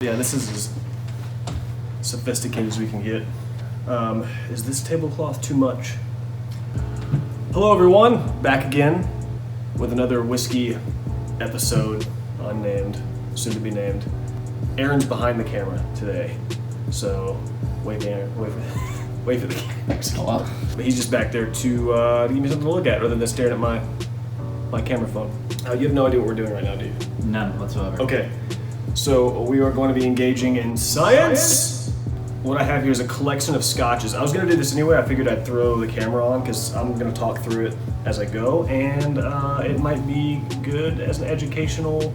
Yeah, this is as sophisticated as we can get. Is this tablecloth too much? Hello everyone, back again with another whiskey episode, unnamed, soon to be named. Aaron's behind the camera today, so wait for the camera. Oh, wow. But he's just back there to give me something to look at rather than staring at my camera phone. You have no idea what we're doing right now, do you? None whatsoever. Okay, so we are going to be engaging in science. What I have here is a collection of scotches. I was going to do this anyway. I figured I'd throw the camera on because I'm going to talk through it as I go, and it might be good as an educational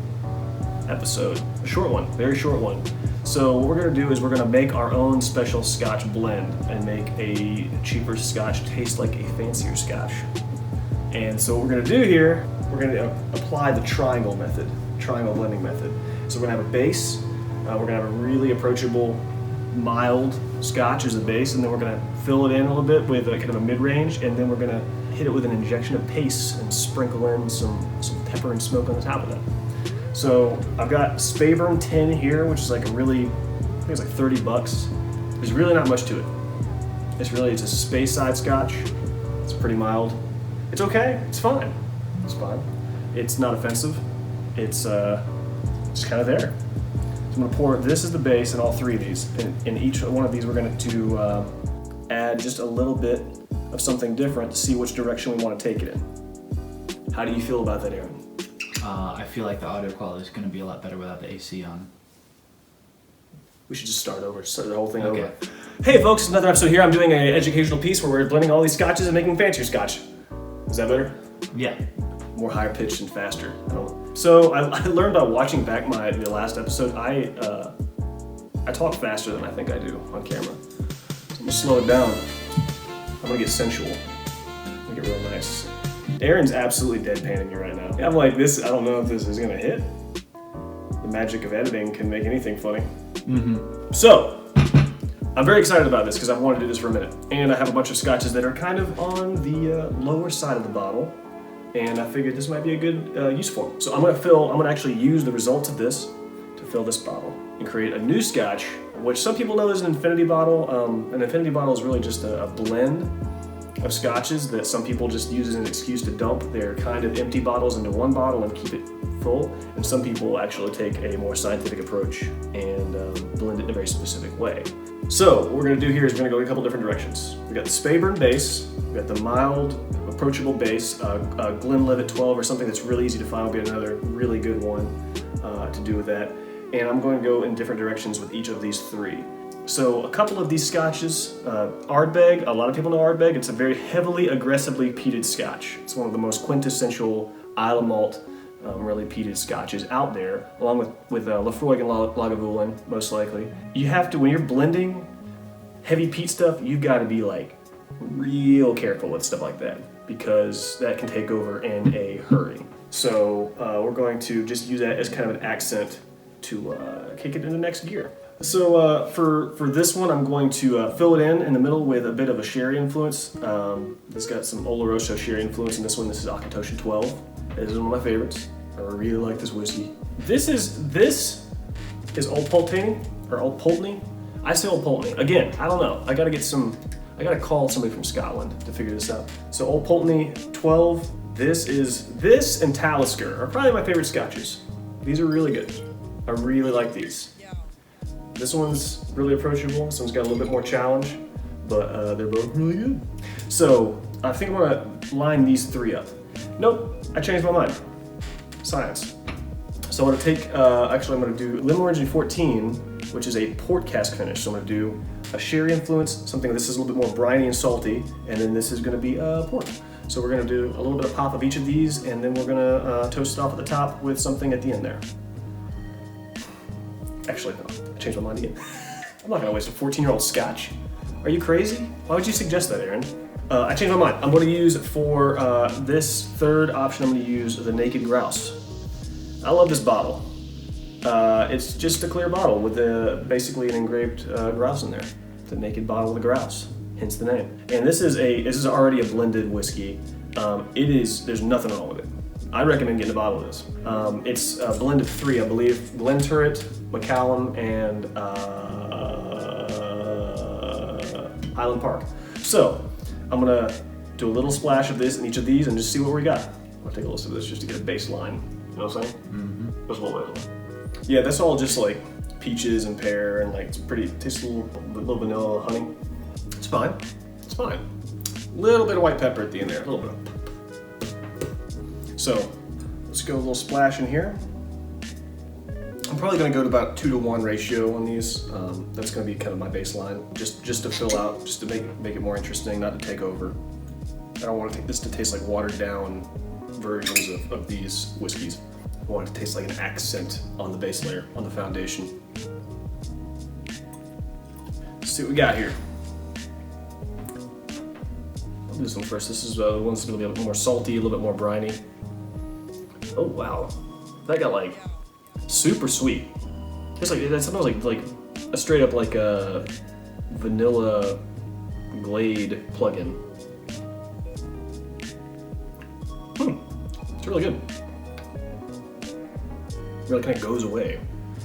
episode. A short one, very short one. So what we're going to do is we're going to make our own special Scotch blend and make a cheaper Scotch taste like a fancier Scotch. And so what we're going to do here, we're going to apply the triangle blending method. So we're going to have a base, we're going to have a really approachable, mild Scotch as a base, and then we're going to fill it in a little bit with a kind of a mid-range, and then we're going to hit it with an injection of paste and sprinkle in some pepper and smoke on the top of that. So I've got Speyburn 10 here, which is like a really, I think it's like $30. There's really not much to it. It's a Speyside Scotch. It's pretty mild. It's okay. It's fine. It's fine. It's not offensive. It's just kind of there. So I'm gonna pour, this is the base in all three of these. In each one of these, we're going to add just a little bit of something different to see which direction we want to take it in. How do you feel about that, Aaron? I feel like the audio quality is going to be a lot better without the AC on. We should just start the whole thing Okay. over. Hey folks, it's another episode here. I'm doing an educational piece where we're blending all these scotches and making fancier Scotch. Is that better? Yeah. More higher pitched and faster. So I learned by watching back the last episode. I talk faster than I think I do on camera. So I'm gonna slow it down. I'm gonna get sensual. I'm gonna get real nice. Aaron's absolutely deadpanning me right now. I'm like, this. I don't know if this is gonna hit. The magic of editing can make anything funny. Mm-hmm. So I'm very excited about this because I've wanted to do this for a minute, and I have a bunch of scotches that are kind of on the lower side of the bottle. And I figured this might be a good use for them. So I'm gonna actually use the results of this to fill this bottle and create a new Scotch, which some people know is an infinity bottle. An infinity bottle is really just a blend of Scotches that some people just use as an excuse to dump their kind of empty bottles into one bottle and keep it full. And some people actually take a more scientific approach and blend it in a very specific way. So what we're gonna do here is we're gonna go a couple different directions. We got the Speyburn base, we got the mild, approachable base, Glenlivet 12 or something that's really easy to find will be another really good one to do with that. And I'm going to go in different directions with each of these three. So a couple of these Scotches, Ardbeg, a lot of people know Ardbeg. It's a very heavily, aggressively peated Scotch. It's one of the most quintessential Isle of Malt, really peated Scotches out there, along with Laphroaig and Lagavulin, most likely. You have to, when you're blending heavy peat stuff, you've got to be like real careful with stuff like that because that can take over in a hurry. So we're going to just use that as kind of an accent to kick it into the next gear. So for this one, I'm going to fill it in the middle with a bit of a sherry influence. It's got some Oloroso sherry influence in this one. This is Akatosha 12. This is one of my favorites. I really like this whiskey. This is Old Pulteney or Old Pulteney. I say Old Pulteney. Again, I don't know. I gotta call somebody from Scotland to figure this out. So Old Pulteney 12. This and Talisker are probably my favorite Scotches. These are really good. I really like these. This one's really approachable. This one's got a little bit more challenge, but they're both really good. So I think I'm gonna line these three up. Nope, I changed my mind. Science. So I'm gonna take, I'm gonna do Lemon Orange 14, which is a port cask finish. So I'm gonna do a sherry influence, something this is a little bit more briny and salty, and then this is gonna be port. So we're gonna do a little bit of pop of each of these, and then we're gonna toast it off at the top with something at the end there. Actually, no, I changed my mind again. I'm not gonna waste a 14-year-old Scotch. Are you crazy? Why would you suggest that, Aaron? I changed my mind. I'm gonna use for this third option, I'm gonna use the Naked Grouse. I love this bottle. It's just a clear bottle with basically an engraved grouse in there. It's a naked bottle with a grouse, hence the name. And this is already a blended whiskey. There's nothing wrong with it. I recommend getting a bottle of this. It's a blend of 3, I believe. Glen Turret, Macallan, and Highland Park. So, I'm gonna do a little splash of this in each of these and just see what we got. I'll take a listen to this just to get a baseline. You know what I'm saying? Mm-hmm. Just a little bit. Yeah, that's all just like peaches and pear and like it's pretty, tastes a little vanilla, honey. It's fine. It's fine. A little bit of white pepper at the end there, a little bit of. So, let's go a little splash in here. I'm probably gonna go to about 2-to-1 ratio on these. That's gonna be kind of my baseline, just to fill out, just to make it more interesting, not to take over. I don't want this to taste like watered down versions of these whiskeys. I want it to taste like an accent on the base layer, on the foundation. Let's see what we got here. I'll do this one first. This is the one that's gonna be a little more salty, a little bit more briny. Oh wow, that got like super sweet. It's like that smells like a straight up like a vanilla Glade plug-in. It's really good. It really kind of goes away.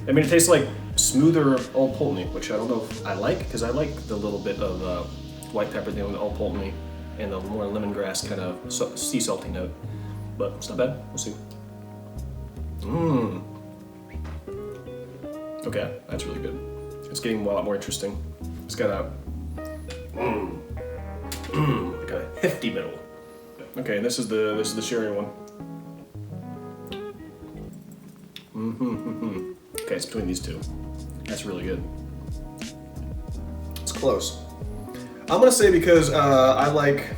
I mean, it tastes like smoother Old Pulteney, which I don't know if I like, because I like the little bit of white pepper thing with the Old Pulteney and the more lemongrass kind of sea salty note. But it's not bad. We'll see. Okay, that's really good. It's getting a lot more interesting. It's got a like a hefty middle. Okay, this is the sherry one. Okay, it's between these two. That's really good. It's close. I'm gonna say because I like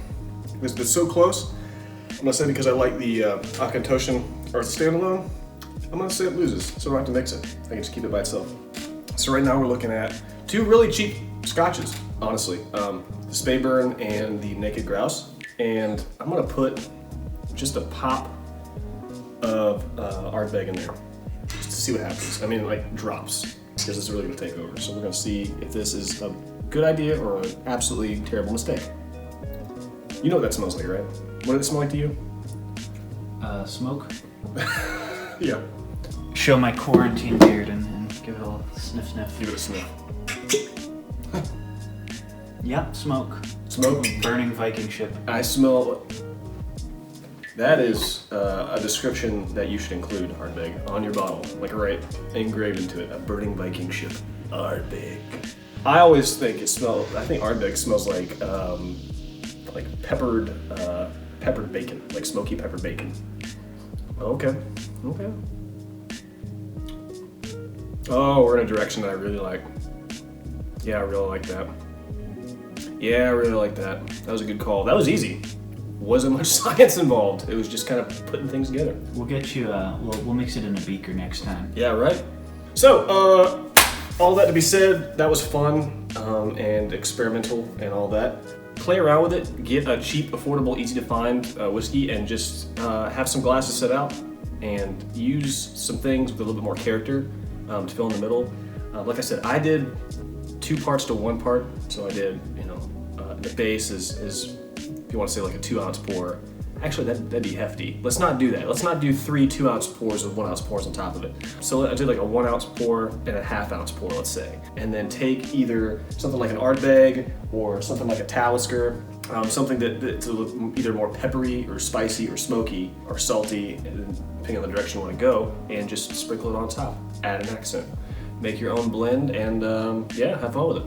this. It's so close. I'm gonna say because I like the Akantoshan or the standalone. I'm gonna say it loses, so I don't have to mix it. I can just keep it by itself. So right now we're looking at 2 really cheap scotches, honestly. The Speyburn and the Naked Grouse. And I'm gonna put just a pop of Ardbeg in there, just to see what happens. I mean, like drops, because it's really gonna take over. So we're gonna see if this is a good idea or an absolutely terrible mistake. You know what that smells like, right? What did it smell like to you? Smoke. Yeah. Show my quarantine beard and give it a little sniff. Give it a sniff. Yep, smoke. Smoke. Burning Viking ship. I smell. That is a description that you should include, Ardbeg, on your bottle, like right engraved into it. A burning Viking ship, Ardbeg. I always think it smells. I think Ardbeg smells like peppered bacon, like smoky peppered bacon. Okay. Oh, we're in a direction that I really like. Yeah, I really like that. Yeah, I really like that. That was a good call. That was easy. Wasn't much science involved. It was just kind of putting things together. We'll get you. We'll mix it in a beaker next time. Yeah, right. So, all that to be said, that was fun and experimental and all that. Play around with it. Get a cheap, affordable, easy to find whiskey, and just have some glasses set out and use some things with a little bit more character to fill in the middle. Like I said, I did 2 parts to 1 part, so I did, the base is, if you want to say like a 2-ounce pour. Actually, that'd be hefty. Let's not do that. Let's not do 3 2-ounce pours with 1-ounce pours on top of it. So I did like a 1-ounce pour and a 1/2-ounce pour, let's say. And then take either something like an Ardbeg or something like a Talisker, something that's either more peppery or spicy or smoky or salty, depending on the direction you want to go, and just sprinkle it on top. Add an accent. Make your own blend and yeah, have fun with it.